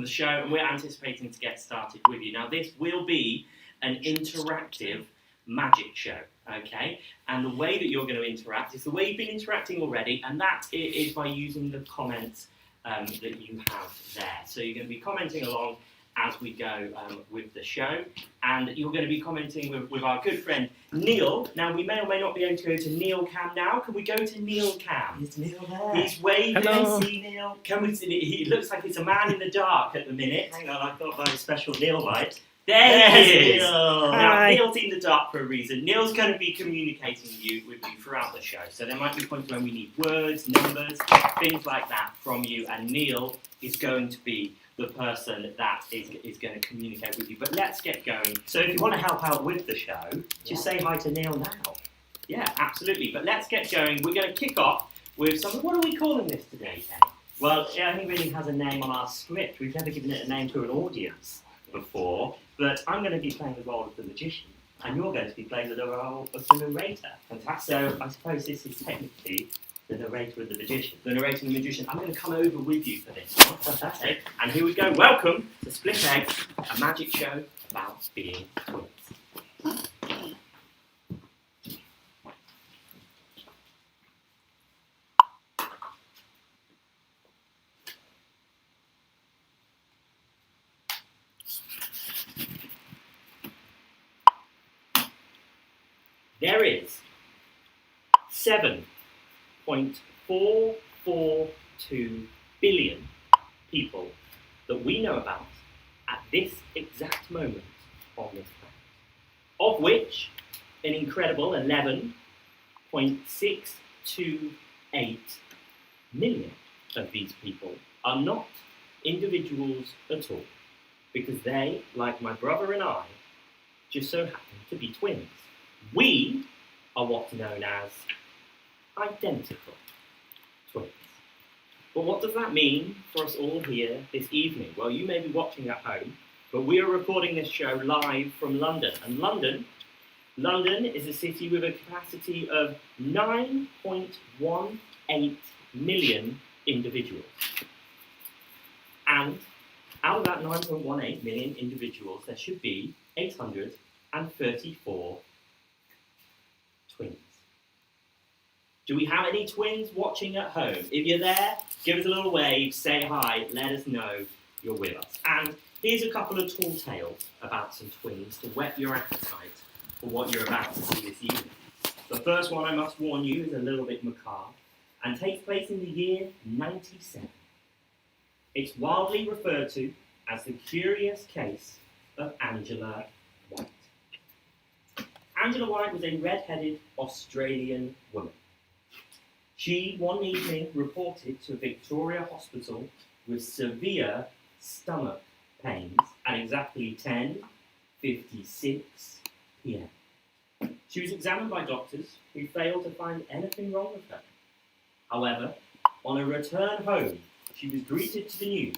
the show, and we're anticipating to get started with you. Now, this will be an interactive magic show, okay? And the way that you're going to interact is the way you've been interacting already, and that is by using the comments that you have there. So you're going to be commenting along as we go with the show, and you're going to be commenting with our good friend Neil. Now, we may or may not be able to go to Neil Cam now. Can we go to Neil Cam? Is Neil there? He's waving. Hello. See Neil? Can we see? He looks like he's a man in the dark at the minute. Hang on, I've got my special Neil light. There he is. Neil. Now, Hi. Neil's in the dark for a reason. Neil's going to be communicating with you throughout the show. So there might be points when we need words, numbers, things like that from you, and Neil is going to be the person that is going to communicate with you. But let's get going. So if you want to help out with the show, just say hi to Neil now. Yeah, absolutely. But let's get going. We're going to kick off with something. What are we calling this today, Ken? Well, it only really has a name on our script. We've never given it a name to an audience before, but I'm going to be playing the role of the magician, and you're going to be playing the role of the narrator. Fantastic. So I suppose this is technically the narrator and the magician. The narrator and the magician. I'm going to come over with you for this one. Fantastic. And here we go. Welcome to Split Eggs, a magic show about being twins. There is 7.442 billion people that we know about at this exact moment on this planet, of which an incredible 11.628 million of these people are not individuals at all, because they, like my brother and I, just so happen to be twins. We are what's known as identical twins. But what does that mean for us all here this evening? Well, you may be watching at home, but we are recording this show live from London. And London is a city with a capacity of 9.18 million individuals. And out of that 9.18 million individuals, there should be 834 twins. Do we have any twins watching at home? If you're there, give us a little wave, say hi, let us know you're with us. And here's a couple of tall tales about some twins to whet your appetite for what you're about to see this evening. The first one, I must warn you, is a little bit macabre and takes place in the year 97. It's widely referred to as the curious case of Angela White. Angela White was a red-headed Australian woman. She, one evening, reported to Victoria Hospital with severe stomach pains at exactly 10:56 p.m. She was examined by doctors who failed to find anything wrong with her. However, on her return home, she was greeted to the news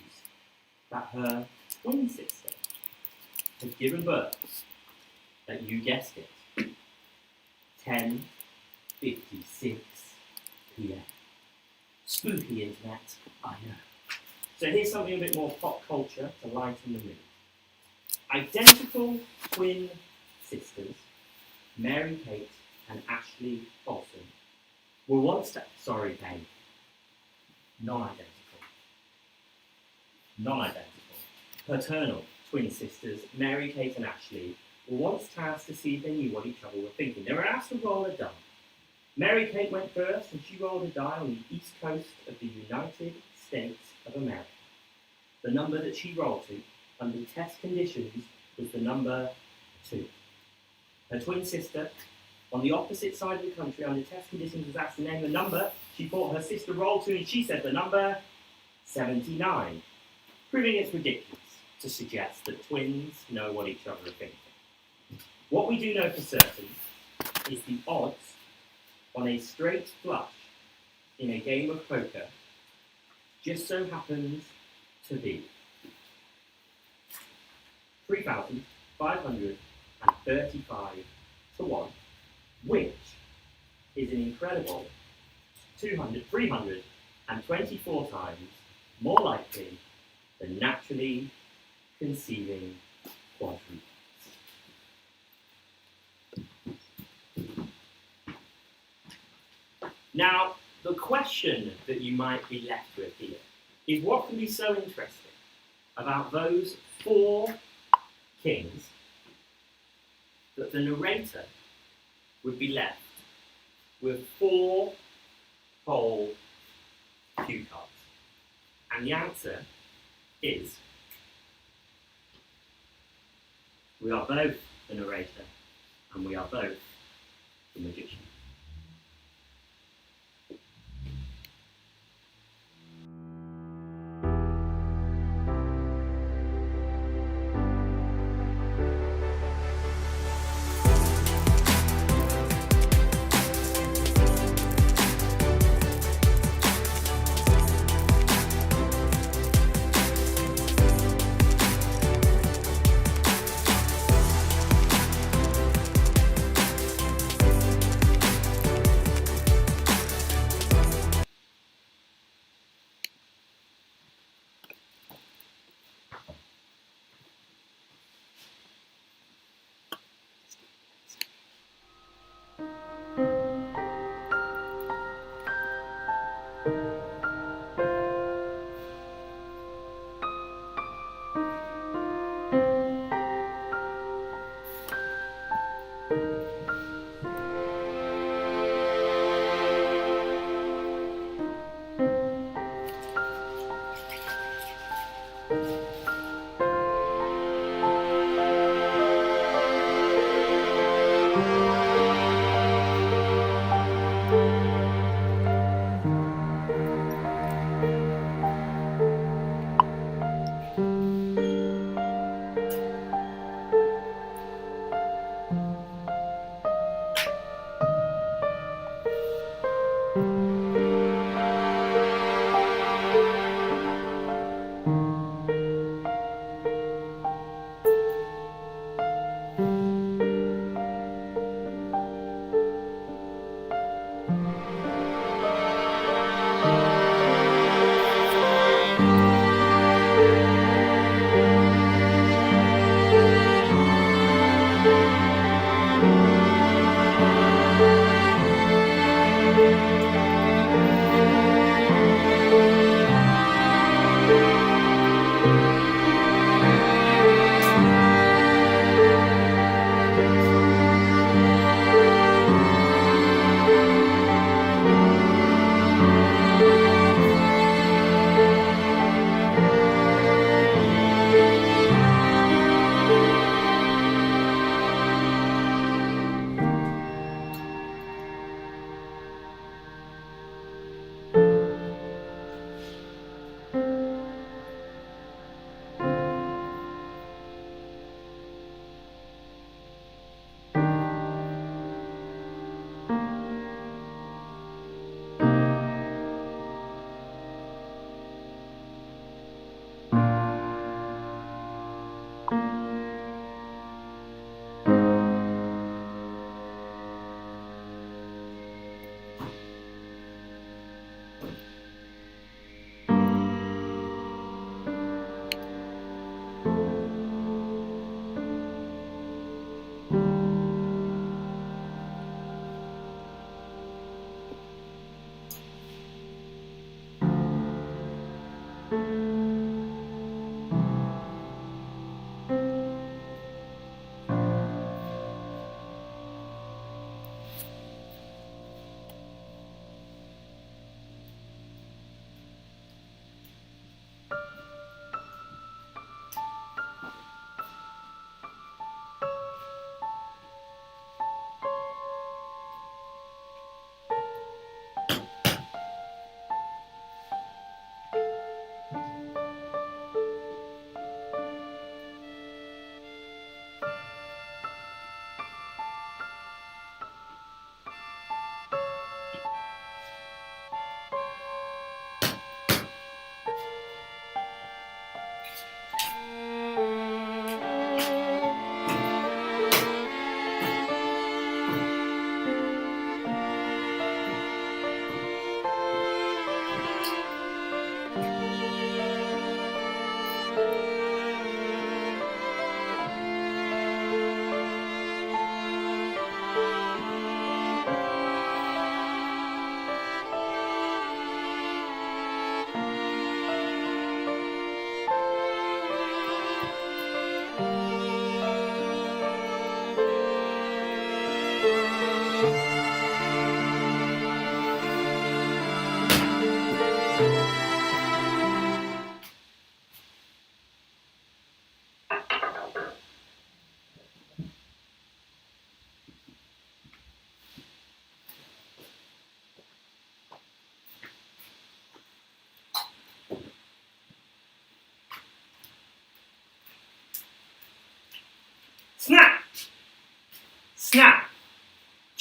that her twin sister had given birth at, you guessed it, 10:56 p.m. Spooky internet, I know. So here's something a bit more pop culture to lighten the mood. Identical twin sisters, Mary Kate and Ashley Olsen, were once sorry, Kate. Non-identical. Paternal twin sisters, Mary Kate and Ashley, were once tasked to see if they knew what each other were thinking. They were asked to roll a die. Mary Kate went first, and she rolled a die on the east coast of the United States of America. The number that she rolled to, under test conditions, was the number 2. Her twin sister, on the opposite side of the country, under test conditions, was asked to name the number she thought her sister rolled to, and she said the number 79, proving it's ridiculous to suggest that twins know what each other are thinking. What we do know for certain is the odds on a straight flush in a game of poker just so happens to be 3,535 to 1, which is an incredible 324 times more likely the naturally conceiving quadrupeds. Now, the question that you might be left with here is what can be so interesting about those 4 kings that the narrator would be left with 4 whole cue cards? And the answer is we are both the narrator and we are both the magician.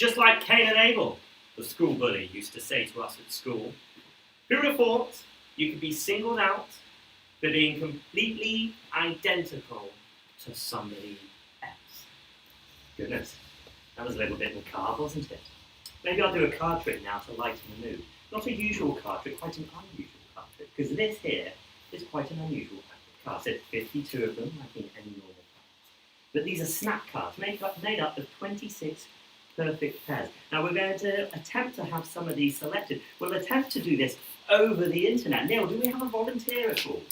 Just like Cain and Abel, the school bully used to say to us at school. Who would have thought you could be singled out for being completely identical to somebody else? Goodness, that was a little bit macabre, wasn't it? Maybe I'll do a card trick now to lighten the mood. Not a usual card trick, quite an unusual card trick, because this here is quite an unusual card. There's 52 of them, like in any normal cards. But these are snap cards made up of 26 perfect pairs. Now we're going to attempt to have some of these selected. We'll attempt to do this over the internet. Neil, do we have a volunteer at all?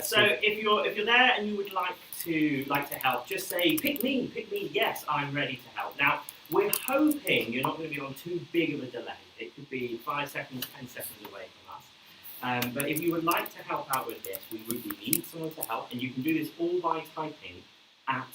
So if you're there and you would like to help, just say pick me. Yes, I'm ready to help. Now we're hoping you're not going to be on too big of a delay. It could be 5 seconds, 10 seconds away from us. But if you would like to help out with this, we need someone to help, and you can do this all by typing at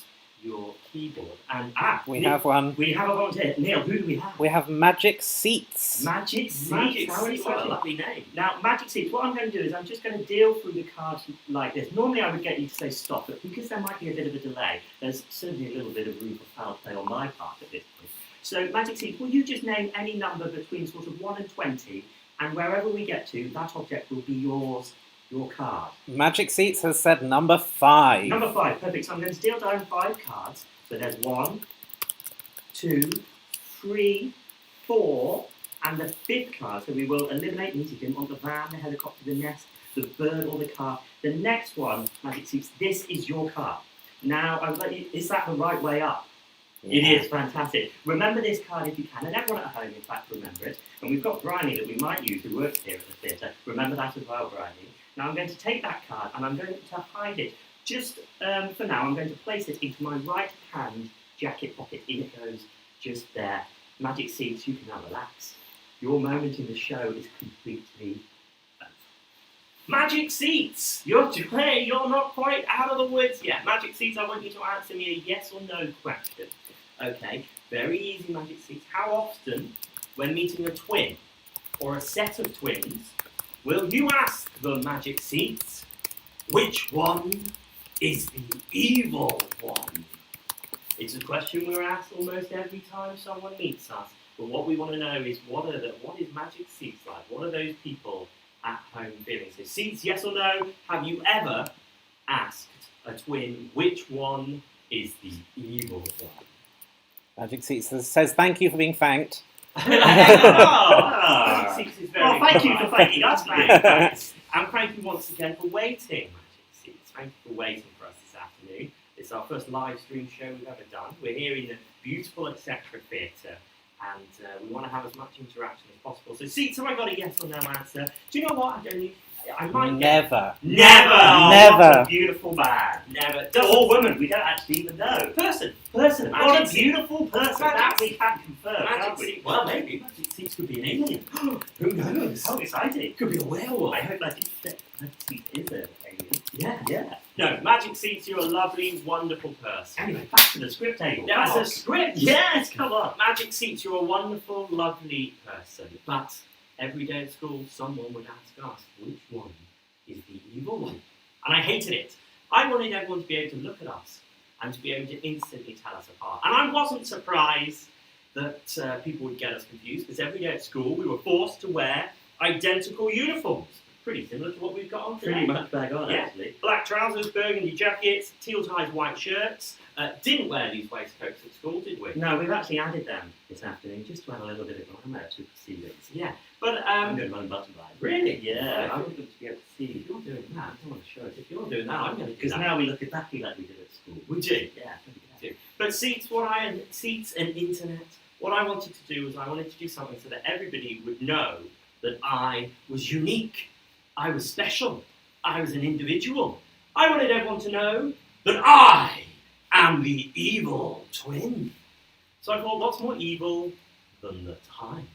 your keyboard. And We Neil, have one. We have a volunteer. Neil, who do we have? We have Magic Seats. Magic Seats. Magic How Seats, what a lovely name. Now, Magic Seats, what I'm going to do is I'm just going to deal through the cards like this. Normally I would get you to say stop, but because there might be a bit of a delay, there's certainly a little bit of room for foul play on my part at this point. So, Magic Seats, will you just name any number between sort of 1 and 20, and wherever we get to, that object will be yours, your card. Magic Seats has said number 5. Number 5, perfect. So I'm going to deal down 5 cards. So there's 1, 2, 3, 4, and the 5th card. So we will eliminate these. You didn't want the van, the helicopter, the nest, the bird, or the car. The next one, Magic Seats, this is your card. Now, I would like you, is that the right way up? Yeah. It is, fantastic. Remember this card if you can, and everyone at home, in fact, remember it. And we've got Bryony that we might use, who works here at the theatre. Remember that as well, Bryony. Now I'm going to take that card and I'm going to hide it. Just for now, I'm going to place it into my right-hand jacket pocket. In it goes, just there. Magic Seats, you can now relax. Your moment in the show is completely over. Magic Seats! You're not quite out of the woods yet. Magic Seats, I want you to answer me a yes or no question. Okay, very easy, Magic Seats. How often, when meeting a twin or a set of twins, will you ask the Magic Seats, which one is the evil one? It's a question we're asked almost every time someone meets us. But what we want to know is what is Magic Seats like? What are those people at home feeling? So Seats, yes or no, have you ever asked a twin which one is the evil one? Magic Seats says thank you for being thanked. Magic Seats is very thank you for thanking us, Frank. And thank you once again for waiting, Magic Seats. Thank you for waiting for us this afternoon. It's our first live stream show we've ever done. We're here in the beautiful Etc. Theatre, and we want to have as much interaction as possible. So, Seats, have I got a yes or no answer? Do you know what? I might Never. Never! Never. What a beautiful man. Never. Or woman, we don't actually even know. Person. What a Magic beautiful person. Magic That we can confirm, Magic can't we? Seats. Well, maybe. Magic Seats could be an alien. Who knows? How exciting. Could be a werewolf. I hope Magic Seats is an alien. Yeah. No, Magic Seats, you're a lovely, wonderful person. Anyway, back to the script table. That's Come a on. script. Yes, come on. Magic Seats, you're a wonderful, lovely person. But every day at school, someone would ask us, which one is the evil one? And I hated it. I wanted everyone to be able to look at us and to be able to instantly tell us apart. And I wasn't surprised that people would get us confused, because every day at school we were forced to wear identical uniforms. Pretty similar to what we've got on today. Pretty much bang on, Yeah. actually. Black trousers, burgundy jackets, teal ties, white shirts. Didn't wear these waistcoats at school, did we? No, we've actually added them this afternoon just to add a little bit of glamour to proceedings. Yeah. But, I'm going to run butterflies. really? Yeah, I want them to be able to see. If you're doing that, I don't want to show it. If you're doing that, I'm going to do Because that. now we look exactly like we did at school. Would you? Yeah, But Seats and internet, what I wanted to do was I wanted to do something so that everybody would know that I was unique. I was special. I was an individual. I wanted everyone to know that I am the evil twin. So I thought, what's more evil than the time?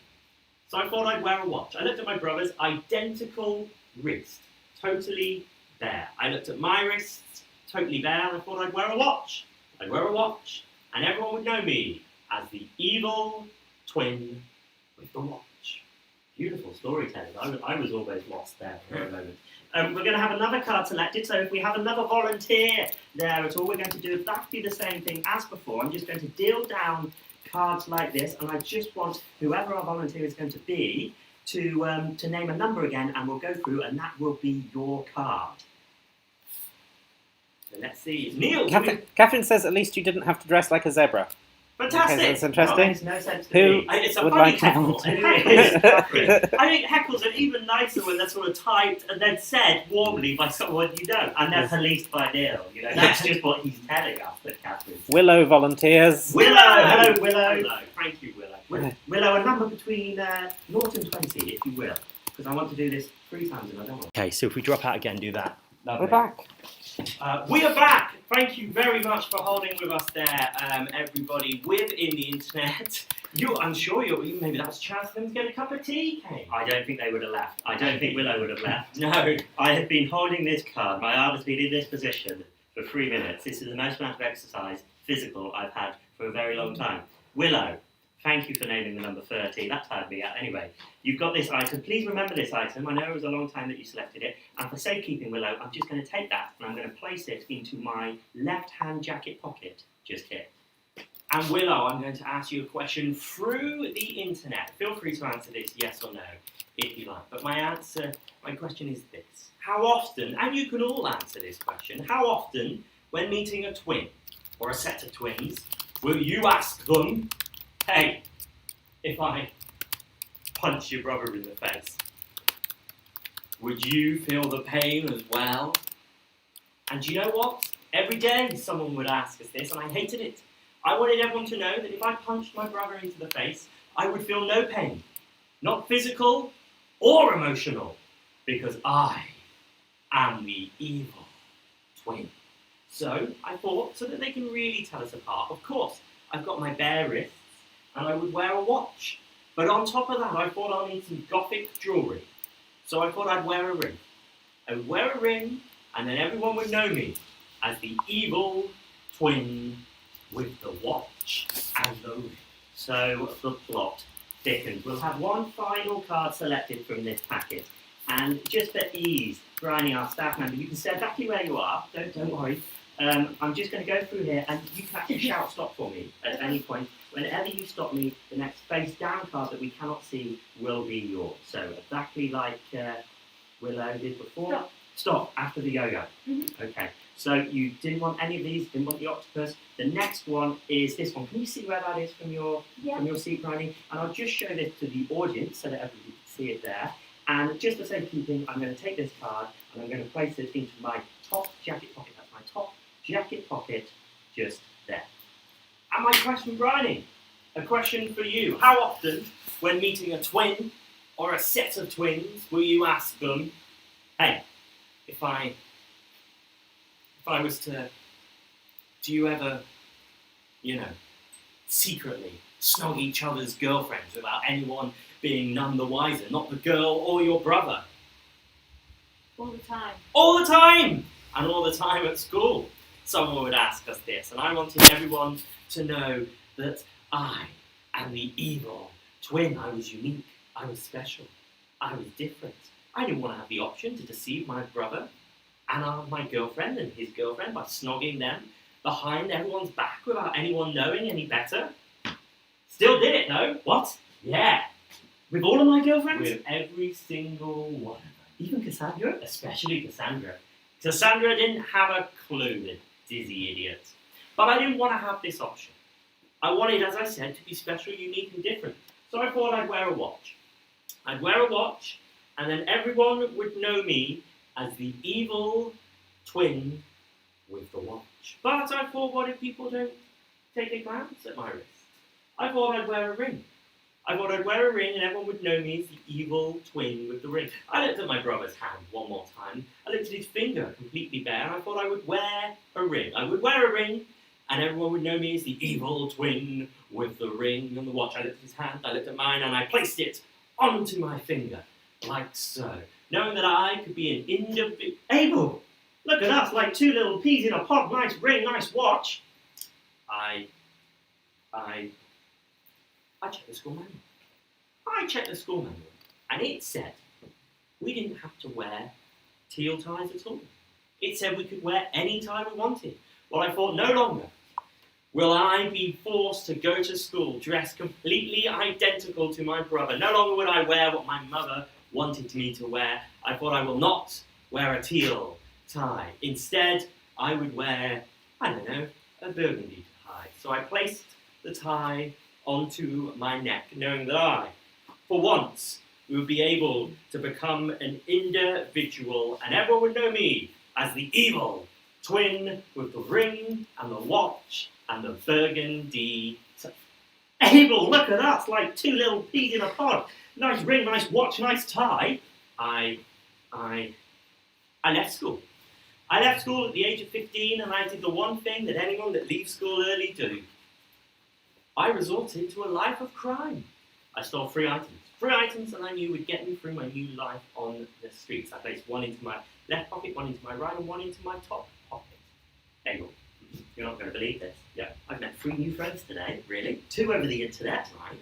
So I thought I'd wear a watch. I looked at my brother's identical wrist, totally bare. I looked at my wrists, totally bare, and I thought I'd wear a watch. I'd wear a watch, and everyone would know me as the evil twin with the watch. Beautiful storytelling. I was always lost there for a moment. We're going to have another card selected, so if we have another volunteer there at all, we're going to do exactly the same thing as before. I'm just going to deal down cards like this, and I just want whoever our volunteer is going to be to name a number again, and we'll go through, and that will be your card. So let's see. Neil, Catherine says at least you didn't have to dress like a zebra. fantastic. Okay, that's interesting. That makes no sense to Who me. It's a would funny like to heckle. volunteer? It is, Catherine. I think heckles are even nicer when they're sort of typed and then said warmly by someone you know, and they're Yes. policed by Neil. You know, that's just what he's telling us. That Catherine's. Willow volunteers. Willow, hello, Willow. Hello. Thank you, Willow. Willow, a number between 0 and 20, if you will, because I want to do this 3 times and I don't want. Okay, so if we drop out again, do that. We're back. We are back. Thank you very much for holding with us there, everybody within the internet. I'm sure maybe that was a chance for them to get a cup of tea, Kate. I don't think they would have left. I don't think Willow would have left. No. I have been holding this card. My arm has been in this position for 3 minutes. This is the most amount of exercise, physical, I've had for a very long time. Willow, thank you for naming the number 30. That tired me out. Anyway, you've got this item. Please remember this item. I know it was a long time that you selected it. And for safekeeping, Willow, I'm just going to take that and I'm going to place it into my left-hand jacket pocket, just here. And Willow, I'm going to ask you a question through the internet. Feel free to answer this yes or no, if you like. But my question is this. How often, and you can all answer this question, how often, when meeting a twin, or a set of twins, will you ask them, hey, if I punch your brother in the face, would you feel the pain as well? And do you know what? Every day someone would ask us this, and I hated it. I wanted everyone to know that if I punched my brother into the face, I would feel no pain. Not physical or emotional. Because I am the evil twin. So I thought, so that they can really tell us apart, of course, I've got my bare wrists, and I would wear a watch. But on top of that, I thought I'd need some gothic jewellery. So I thought I'd wear a ring. I would wear a ring, and then everyone would know me as the evil twin with the watch and the ring. So the plot thickens. We'll have one final card selected from this packet. And just for ease, Bryony, our staff member, you can stay exactly where you are. Don't worry. I'm just going to go through here, and you can actually shout stop for me at any point. Whenever you stop me, the next face down card that we cannot see will be yours. So exactly like Willow did before. Stop after the yo-yo. Mm-hmm. Okay. So you didn't want any of these, didn't want the octopus. The next one is this one. Can you see where that is from your seat, Bryony? And I'll just show this to the audience so that everybody can see it there. And just for safekeeping, I'm going to take this card and I'm going to place it into my top jacket pocket. That's my top jacket pocket, just there. And my question, Bryony, a question for you. How often, when meeting a twin or a set of twins, will you ask them, hey, if I was to, do you ever, secretly snog each other's girlfriends without anyone being none the wiser, not the girl or your brother? All the time. All the time! And all the time at school, someone would ask us this, and I wanted everyone to know that I am the evil twin. I was unique, I was special, I was different. I didn't want to have the option to deceive my brother and my girlfriend and his girlfriend by snogging them behind everyone's back without anyone knowing any better. Still did it though. What? Yeah. With all of my girlfriends? With every single one of them. Even Cassandra? Especially Cassandra. Cassandra didn't have a clue, the dizzy idiot. But I didn't want to have this option. I wanted, as I said, to be special, unique and different. So I thought I'd wear a watch. I'd wear a watch, and then everyone would know me as the evil twin with the watch. But I thought, what if people don't take a glance at my wrist? I thought I'd wear a ring. I thought I'd wear a ring and everyone would know me as the evil twin with the ring. I looked at my brother's hand one more time. I looked at his finger, completely bare, and I thought I would wear a ring. I would wear a ring and everyone would know me as the evil twin with the ring and the watch. I looked at his hand, I looked at mine, and I placed it onto my finger, like so. Knowing that I could be an individual. Abel! Look at us, like two little peas in a pod. Nice ring, nice watch. I checked the school manual. I checked the school manual, and it said we didn't have to wear teal ties at all. It said we could wear any tie we wanted. Well, I thought no longer will I be forced to go to school dressed completely identical to my brother. No longer would I wear what my mother wanted me to wear. I thought I will not wear a teal tie. Instead, I would wear, I don't know, a burgundy tie. So I placed the tie onto my neck, knowing that I, for once, would be able to become an individual, and everyone would know me as the evil twin with the ring and the watch and the burgundy tie. Abel, look at us, like two little peas in a pod. Nice ring, nice watch, nice tie. I left school. I left school at the age of 15, and I did the one thing that anyone that leaves school early do. I resorted to a life of crime. I stole 3 items. 3 items that I knew would get me through my new life on the streets. I placed 1 into my left pocket, 1 into my right, and 1 into my top pocket. Abel, you're not going to believe this. Yeah, I've met 3 new friends today. Really? 2 over the internet, right?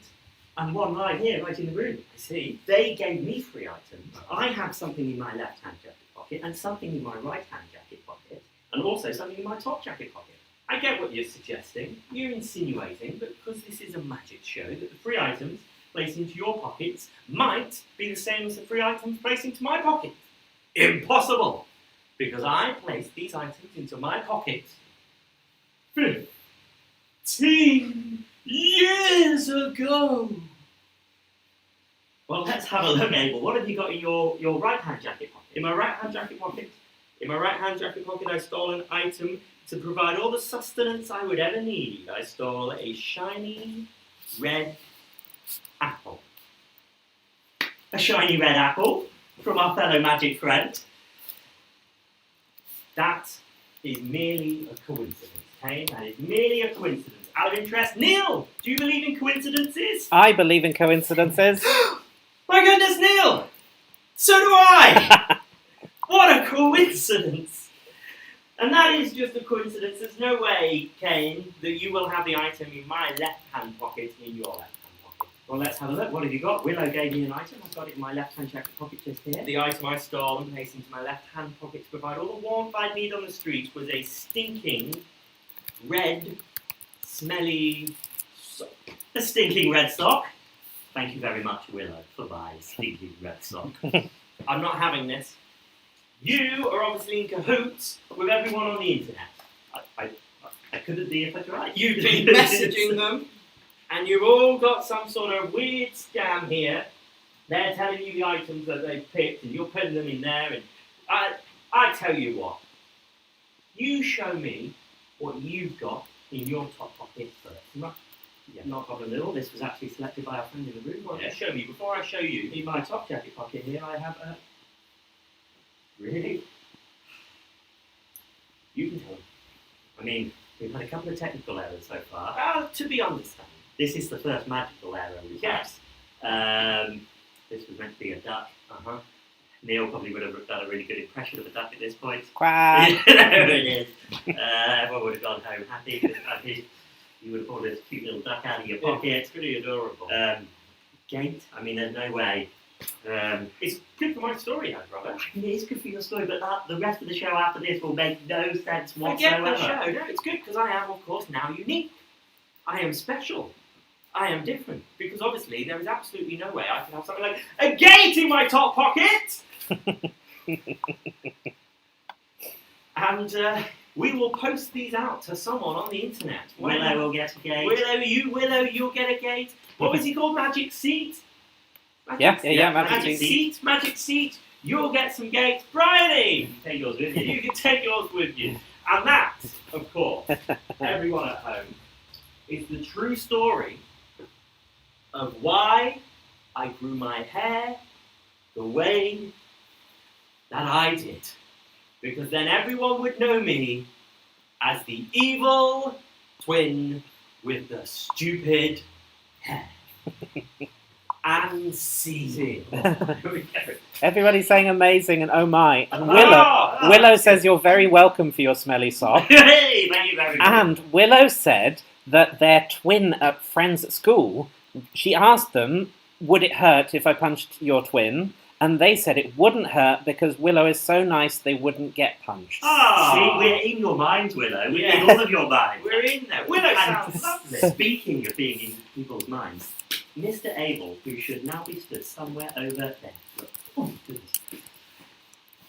And 1 right here, right in the room. I see. They gave me 3 items. I had something in my left-hand jacket pocket, and something in my right-hand jacket pocket, and also something in my top jacket pocket. I get what you're suggesting. You're insinuating that because this is a magic show, that the 3 items placed into your pockets might be the same as the 3 items placed into my pocket. Impossible! Because I placed these items into my pocket 15 years ago! Well, let's have a look, Abel. What have you got in your right-hand jacket pocket? In my right-hand jacket pocket? In my right-hand jacket pocket, I stole an item to provide all the sustenance I would ever need. I stole a shiny red apple. A shiny red apple from our fellow magic friend. That is merely a coincidence, okay? That is merely a coincidence. Out of interest, Neil, do you believe in coincidences? I believe in coincidences. My goodness, Neil! So do I! What a coincidence! And that is just a coincidence. There's no way, Kane, that you will have the item in my left-hand pocket in your left-hand pocket. Well, let's have a look. What have you got? Willow gave me an item. I've got it in my left-hand jacket pocket just here. The item I stole and placed into my left-hand pocket to provide all the warmth I'd need on the streets was a stinking, red, smelly sock. A stinking red sock. Thank you very much, Willow, for my stinking red sock. I'm not having this. You are obviously in cahoots with everyone on the internet. I couldn't be if I tried. You've been messaging them, and you've all got some sort of weird scam here. They're telling you the items that they've picked, and you're putting them in there. And I tell you what, you show me what you've got in your top pocket first. Yeah, not a problem at all. This was actually selected by our friend in the room. Why don't you show me? Before I show you, in my top jacket pocket here, I have a... Really? You can tell me. I mean, we've had a couple of technical errors so far. To be understood. This is the first magical error we've had. This was meant to be a duck. Neil probably would have done a really good impression of a duck at this point. Quack. There it is. Everyone would have gone home happy because you would have pulled this cute little duck out of your pocket. It's pretty adorable. Gate? I mean, there's no way. It's good for my story, brother. I mean, it is good for your story, but the rest of the show after this will make no sense whatsoever. Forget the show. No, it's good because I am, of course, now unique. I am special. I am different. Because obviously there is absolutely no way I can have something like a gate in my top pocket! And we will post these out to someone on the internet. Willow will get a gate. Willow, you'll get a gate. What was he called? Magic Seat? Magic Seat. You'll get some gates. Bryony! You can take yours with you. You can take yours with you. And that, of course, everyone at home, is the true story of why I grew my hair the way that I did. Because then everyone would know me as the evil twin with the stupid hair. And see. Everybody's saying amazing and oh my. And Willow says you're very welcome for your smelly sock. Hey, thank you very much. And Willow said that their twin friends at school, she asked them, would it hurt if I punched your twin? And they said it wouldn't hurt because Willow is so nice they wouldn't get punched. See, we're in your minds, Willow. We're in Yeah. all of your minds. We're in there. Willow sounds And lovely. speaking of being in people's minds, Mr. Abel, who should now be stood somewhere over there. Look. Oh, goodness.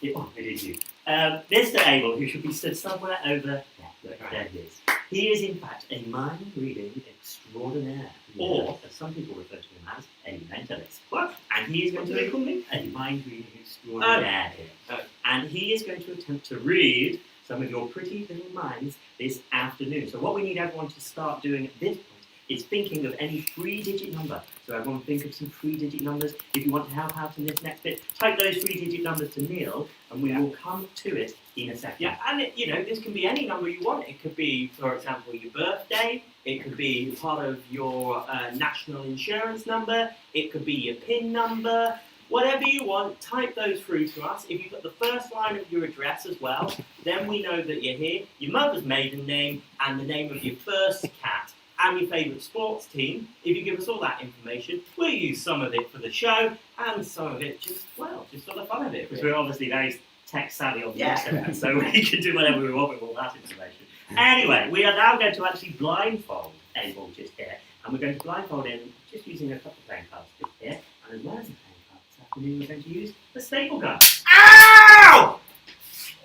It is you. Mr. Abel, who should be stood somewhere over there. Look, there he is. He is, in fact, a mind-reading extraordinaire. Or, as some people refer to him as, a mentalist. What? And he is going to become a mind-reading extraordinaire here. Oh. And he is going to attempt to read some of your pretty little minds this afternoon. So what we need everyone to start doing at this point is thinking of any three-digit number. So everyone think of some three-digit numbers. If you want to help out in this next bit, type those three-digit numbers to Neil, and we will come to it in a second. Yeah, and this can be any number you want. It could be, for example, your birthday. It could be part of your national insurance number. It could be your PIN number. Whatever you want, type those through to us. If you've got the first line of your address as well, then we know that you're here. Your mother's maiden name and the name of your first cat and your favourite sports team. If you give us all that information, we'll use some of it for the show and some of it just for the fun of it. Because we're obviously very tech savvy on the Yeah. internet, so we can do whatever we want with all that information. Anyway, we are now going to actually blindfold Abel just here, and we're going to blindfold him just using a couple of playing cards just here, and as well as the playing cards this afternoon, we're going to use the staple gun. Ow!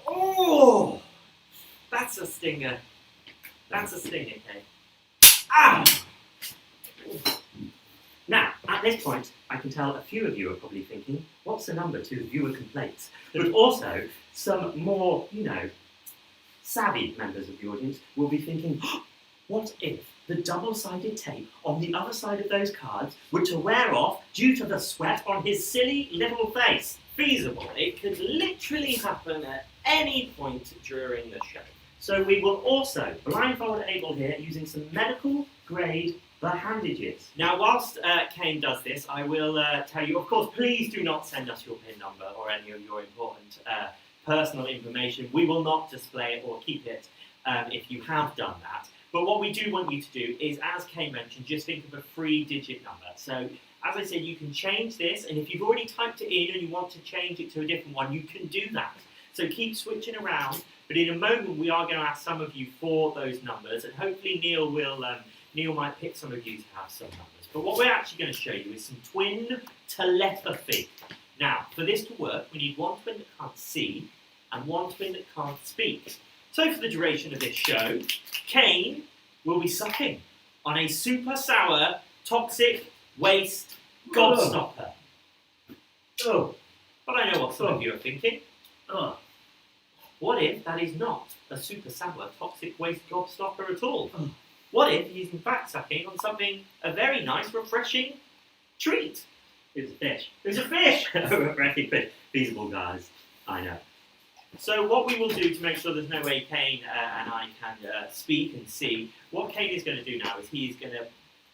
Oh! That's a stinger. That's a stinger, Kate. Ah! Now, at this point, I can tell a few of you are probably thinking, what's the number to viewer complaints? But also, some more, savvy members of the audience will be thinking, what if the double-sided tape on the other side of those cards were to wear off due to the sweat on his silly little face? Feasible. It could literally happen at any point during the show. So we will also blindfold Abel here using some medical-grade bandages. Now, whilst Kane does this, I will tell you, of course, please do not send us your PIN number or any of your important personal information. We will not display it or keep it if you have done that. But what we do want you to do is, as Kane mentioned, just think of a three-digit number. So, as I said, you can change this, and if you've already typed it in and you want to change it to a different one, you can do that. So keep switching around, but in a moment we are going to ask some of you for those numbers, and hopefully Neil might pick some of you to have some numbers. But what we're actually going to show you is some twin telepathy. Now, for this to work, we need one twin that can't see and one twin that can't speak. So for the duration of this show, Kane will be sucking on a super sour, toxic waste gobstopper. Oh, But I know what some of you are thinking. oh. What if that is not a super sour, toxic waste gobstopper at all? What if he's in fact sucking on something, a very nice, refreshing treat? It's a fish. It's a fish! Refreshing fish. Feasible, guys. I know. So what we will do to make sure there's no way Kane and I can speak and see, what Kane is going to do now is he's going to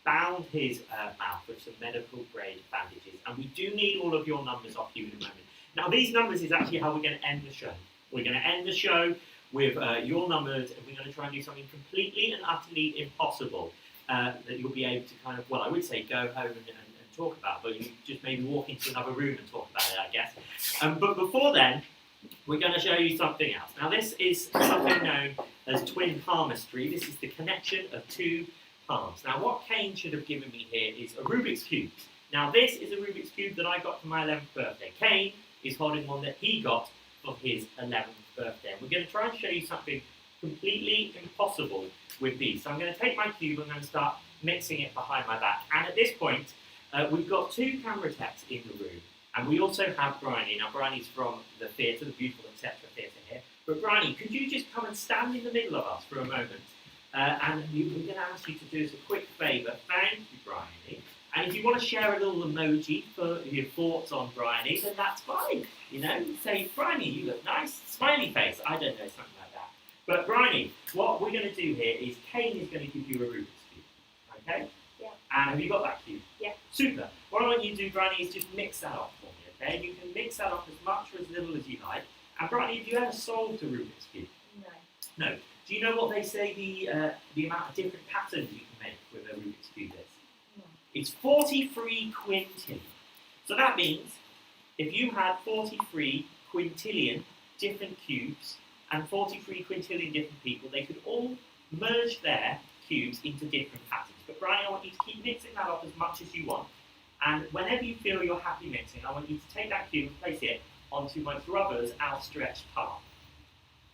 bound his mouth with some medical grade bandages, and we do need all of your numbers off you in a moment. Now these numbers is actually how we're going to end the show. We're going to end the show with your numbers, and we're going to try and do something completely and utterly impossible that you'll be able to kind of, well, I would say go home and talk about, but you just maybe walk into another room and talk about it, I guess. But before then, we're going to show you something else. Now this is something known as twin palmistry. This is the connection of two palms. Now what Kane should have given me here is a Rubik's Cube. Now this is a Rubik's Cube that I got for my 11th birthday. Kane is holding one that he got for his 11th birthday. And we're going to try and show you something completely impossible with these. So I'm going to take my cube, I'm going to start mixing it behind my back. And at this point, we've got two camera techs in the room. And we also have Bryony. Now Bryony's from the theatre, the beautiful Etc. Theatre here. But Bryony, could you just come and stand in the middle of us for a moment? And we're going to ask you to do us a quick favour. Thank you, Bryony. And if you want to share a little emoji for your thoughts on Bryony, then that's fine. Say, Bryony, you look nice. Smiley face. I don't know, something like that. But Bryony, what we're going to do here is Kane is going to give you a Rubik's Cube. Okay? Yeah. And have you got that cube? Yeah. Super. What I want you to do, Bryony, is just mix that up for me, okay? And you can mix that up as much or as little as you like. And Bryony, have you ever solved a Rubik's Cube? No. No. Do you know what they say the amount of different patterns you can make with a Rubik's Cube is? No. It's 43 quintillion. So that means if you had 43 quintillion different cubes and 43 quintillion different people, they could all merge their cubes into different patterns. But Brian, I want you to keep mixing that up as much as you want. And whenever you feel you're happy mixing, I want you to take that cube and place it onto my brother's outstretched palm.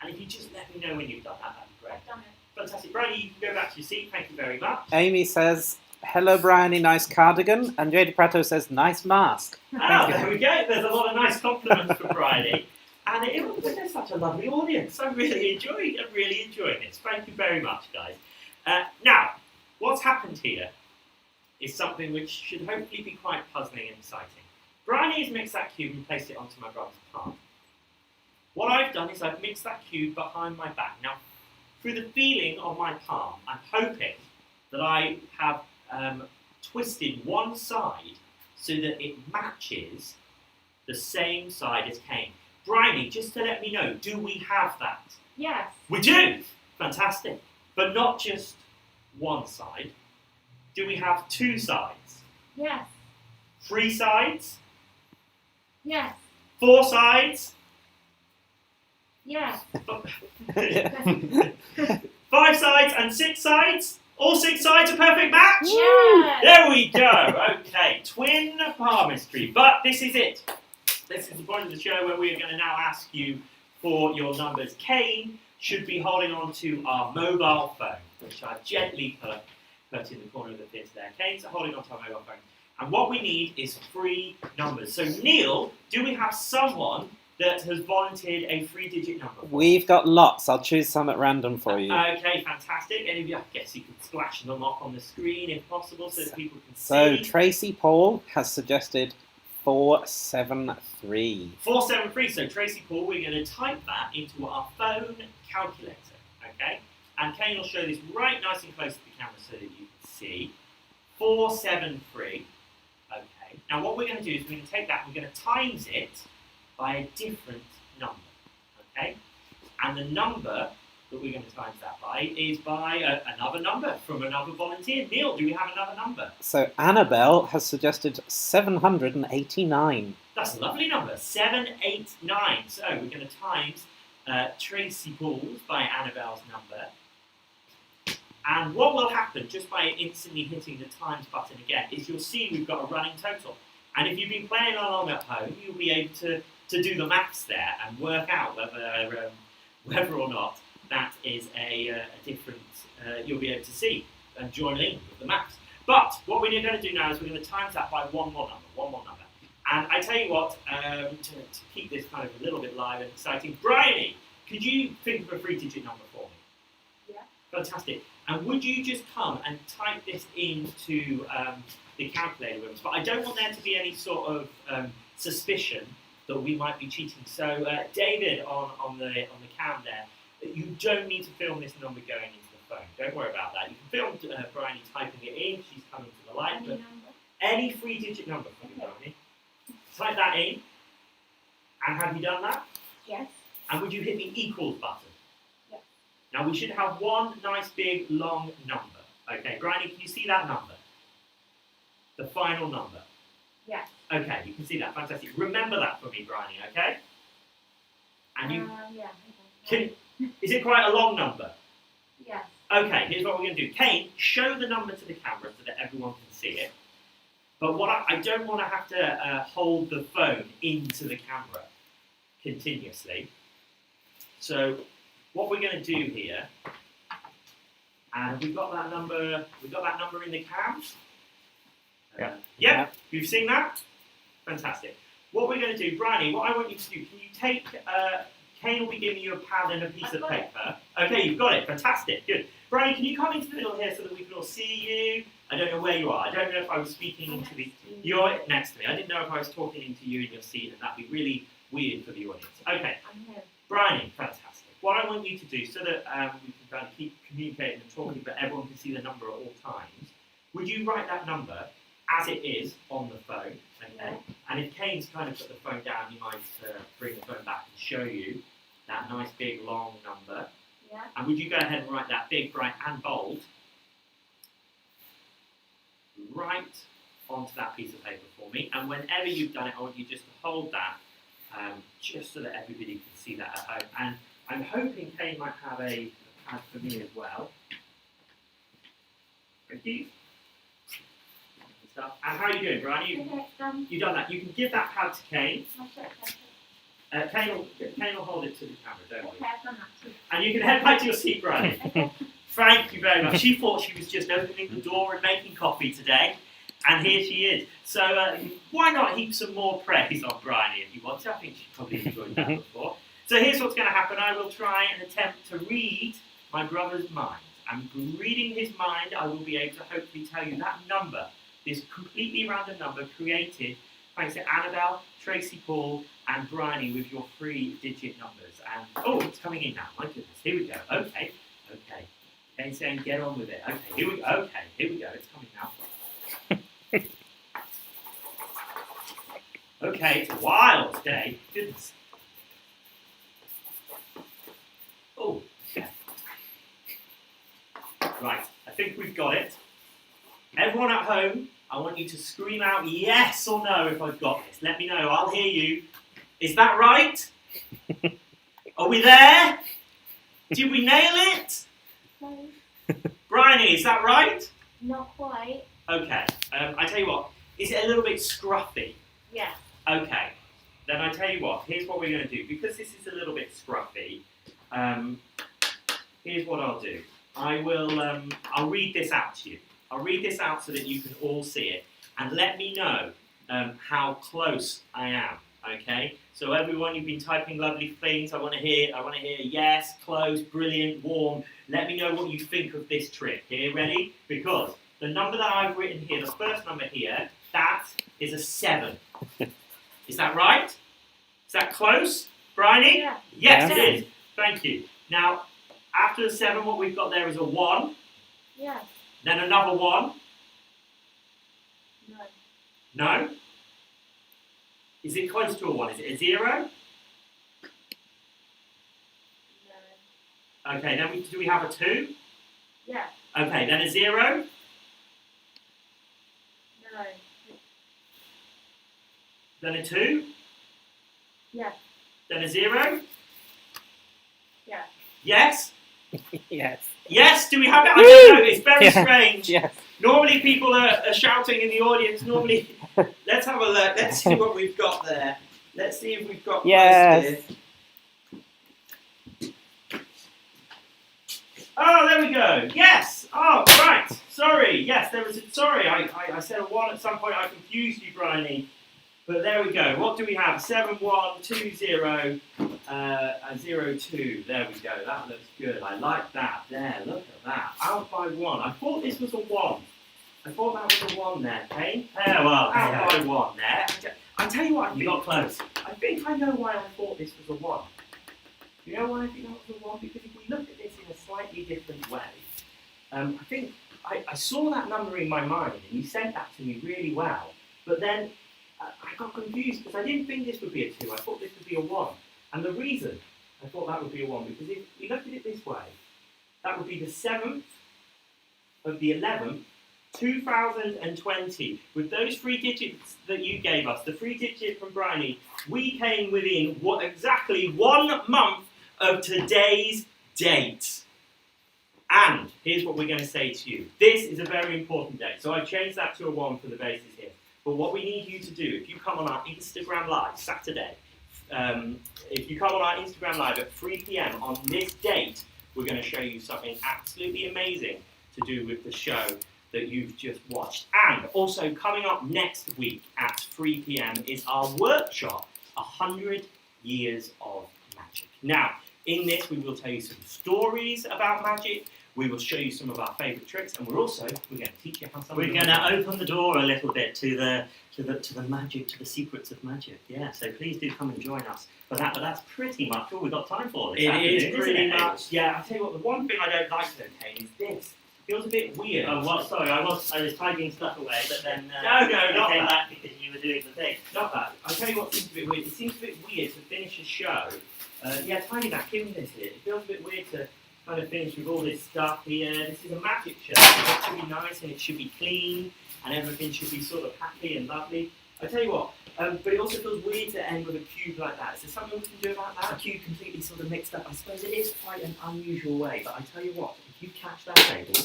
And if you just let me know when you've done that, that'd be great. I've done it. Fantastic. Brian, you can go back to your seat. Thank you very much. Amy says, hello, Bryony, nice cardigan. And Jada Prato says, nice mask. Ah, there we go. There's a lot of nice compliments for Bryony. And there's such a lovely audience. I'm really enjoying this. Thank you very much, guys. Now, what's happened here is something which should hopefully be quite puzzling and exciting. Bryony has mixed that cube and placed it onto my brother's palm. What I've done is I've mixed that cube behind my back. Now, through the feeling of my palm, I'm hoping that I have twisted one side so that it matches the same side as Kane. Bryony, just to let me know, do we have that? Yes. We do! Fantastic. But not just one side. Do we have two sides? Yes. 3 sides? Yes. 4 sides? Yes. 5 sides and 6 sides? All 6 sides a perfect match? Yes. There we go. Okay, twin palmistry. But this is it. This is the point of the show where we are going to now ask you for your numbers. Kane should be holding on to our mobile phone, which I've gently put in the corner of the theatre there. Kane's holding on to our mobile phone. And what we need is 3 numbers. So Neil, do we have someone that has volunteered a 3-digit number? We've got lots. I'll choose some at random for you. Okay, fantastic. Any of you, I guess you could splash them up on the screen if possible so that people can So see. Tracy Paul has suggested 473. 473. So Tracy Paul, we're going to type that into our phone calculator. Okay? And Kane will show this right nice and close to the camera so that you can see. 473. Okay. Now what we're going to do is we're going to take that and we're going to times it by a different number. Okay? And the number that we're going to times that by is by another number from another volunteer. Neil, do we have another number? So Annabelle has suggested 789. That's a lovely number. 789. So we're going to times Tracy Paul's by Annabelle's number. And what will happen just by instantly hitting the times button again is you'll see we've got a running total. And if you've been playing along at home, you'll be able to do the maths there and work out whether or not that is a different, you'll be able to see and join in with the maths. But what we're going to do now is we're going to times that by one more number. And I tell you what, to keep this kind of a little bit live and exciting, Bryony, could you think of a 3-digit number for me? Yeah. Fantastic. And would you just come and type this into the calculator with us? But I don't want there to be any sort of suspicion that we might be cheating. So David on the cam there, you don't need to film this number going into the phone. Don't worry about that. You can film Bryony typing it in. She's coming to the light. Any But number. any 3-digit number for me, Bryony. Type that in. And have you done that? Yes. And would you hit the equals button? Yes. Now we should have one nice big long number. Okay, Bryony, can you see that number? The final number. Yes. Okay, you can see that. Fantastic. Remember that for me, Bryony, okay? And you Yeah. can. Is it quite a long number? Yes. Okay, here's what we're going to do. Kane, show the number to the camera so that everyone can see it. But what I don't want to have to hold the phone into the camera continuously. So what we're going to do here, and we've got that number. We've got that number in the cam. Yep. You've seen that? Fantastic. What we're going to do, Bryony, what I want you to do, can you take, Kane will be giving you a pad and a piece of paper. Okay, you've got it. Fantastic. Good. Bryony, can you come into the middle here so that we can all see you? I don't know where you are. I don't know if I was speaking into the... You're next to me. I didn't know if I was talking into you in your seat, and that'd be really weird for the audience. Okay. I'm here. Bryony, fantastic. What I want you to do, so that we can kind of keep communicating and talking, but everyone can see the number at all times, would you write that number as it is on the phone? Okay. Yeah. And if Kane's kind of put the phone down, you might bring the phone back and show you that nice big long number. Yeah. And would you go ahead and write that big, bright and bold right onto that piece of paper for me. And whenever you've done it, I want you just to hold that, just so that everybody can see that at home. And I'm hoping Kane might have a pad for me as well. Thank you. Good stuff. And how are you doing, Brian? You've done that. You can give that pad to Kane. Kane will hold it to the camera, don't worry. And you can head back to your seat, Brian. Thank you very much. She thought she was just opening the door and making coffee today, and here she is. So why not heap some more praise on Bryony if you want to? I think she probably enjoyed that before. So here's what's going to happen. I will try and attempt to read my brother's mind. And reading his mind, I will be able to hopefully tell you that number, this completely random number created thanks to Annabelle, Tracy Paul, and Bryony with your 3-digit numbers. And oh, it's coming in now. My goodness. Here we go. Okay. Kane's saying, get on with it. Okay, here we go. It's coming now. Okay, it's a wild day. Goodness. Oh, yeah. Right, I think we've got it. Everyone at home, I want you to scream out yes or no if I've got this. Let me know. I'll hear you. Is that right? Are we there? Did we nail it? Bryony, is that right? Not quite. Okay. I tell you what. Is it a little bit scruffy? Yeah. Okay. Then I tell you what. Here's what we're going to do. Because this is a little bit scruffy. Here's what I'll do. I'll read this out to you. I'll read this out so that you can all see it, and let me know how close I am. Okay. So everyone, you've been typing lovely things. I want to hear yes, close, brilliant, warm. Let me know what you think of this trick. Here, ready? Because the number that I've written here, the first number here, that is a 7. Is that right? Is that close, Bryony? Yeah. Yes, Yeah. it is. Thank you. Now, after the 7, what we've got there is a 1. Yes. Then another 1. No. No? Is it close to a 1? Is it a 0? No. Okay, then do we have a 2? Yeah. Okay, then a 0? No. Then a 2? Yeah. Then a 0? Yeah. Yes? Yes. Yes? Do we have it? I Woo! don't know. It's very Yeah. strange. Yes. Normally people are shouting in the audience. Normally, let's have a look. Let's see what we've got there. Let's see if we've got Yes. close here. Oh, there we go. Yes. Oh, right. Sorry. Yes, there was a... Sorry, I said a 1 at some point. I confused you, Bryony. But there we go. What do we have? 7, 1, 2, 0, 0, 2. There we go. That looks good. I like that. There, look at that. Out by 1. I thought this was a 1. I thought that was a 1 there, Kane. Yeah, well, Out by 1 there. I tell you what, you got close. I think I know why I thought this was a 1. You know why I think that was a 1? Because if we look at this in a slightly different way, I think I saw that number in my mind, and you sent that to me really well. But then I got confused because I didn't think this would be a 2. I thought this would be a 1. And the reason I thought that would be a 1, because if we look at it this way, that would be the 7th of the 11th, 2020. With those 3 digits that you gave us, the 3 digit from Bryony, we came within exactly 1 month of today's date. And here's what we're going to say to you. This is a very important date. So I've changed that to a 1 for the basis here. But what we need you to do, if you come on our Instagram Live Saturday, if you come on our Instagram Live at 3 p.m. on this date, we're going to show you something absolutely amazing to do with the show that you've just watched. And also coming up next week at 3 p.m. is our workshop, 100 Years of Magic. Now, in this, we will tell you some stories about magic. We will show you some of our favourite tricks, and we're going to teach you how some. We're going to open the door a little bit to the magic, to the secrets of magic. Yeah, so please do come and join us for that. But that's pretty much all we've got time for this afternoon, It is isn't pretty it? much. Yeah, I'll tell you what. The one thing I don't like though, Kane, is this. It feels a bit weird. Oh, well, sorry, I was typing stuff away, but then No, I not came that. back because you were doing the thing. Not that. I'll tell you what seems a bit weird. It seems a bit weird to finish a show. Yeah, tiny back, give me this here. It feels a bit weird to kind of finished with all this stuff here. This is a magic show. It should be nice and it should be clean and everything should be sort of happy and lovely. I tell you what, but it also feels weird to end with a cube like that. Is there something we can do about that? A cube completely sort of mixed up. I suppose it is quite an unusual way, but I tell you what, if you catch that table,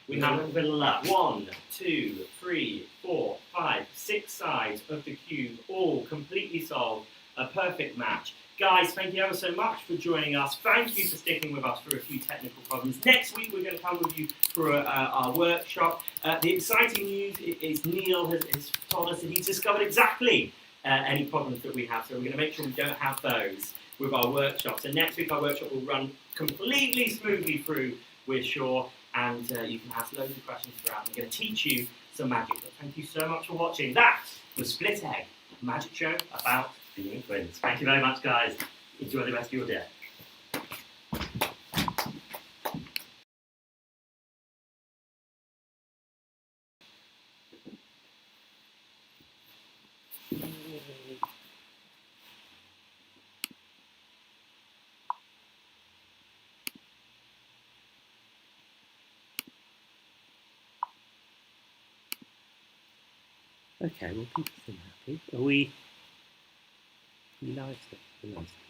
we have a little bit of luck. 1, 2, 3, 4, 5, 6 sides of the cube, all completely solved. A perfect match. Guys, thank you ever so much for joining us. Thank you for sticking with us through a few technical problems. Next week, we're going to come with you for our workshop. The exciting news is Neil has told us that he's discovered exactly any problems that we have. So we're going to make sure we don't have those with our workshop. So next week, our workshop will run completely smoothly through, we're sure. And you can ask loads of questions throughout. We're going to teach you some magic. But thank you so much for watching. That was Split Egg, a magic show about being twins. Thank you very much, guys. Enjoy the rest of your day. Okay, well, people seem happy. Are we? You liked it. You liked it.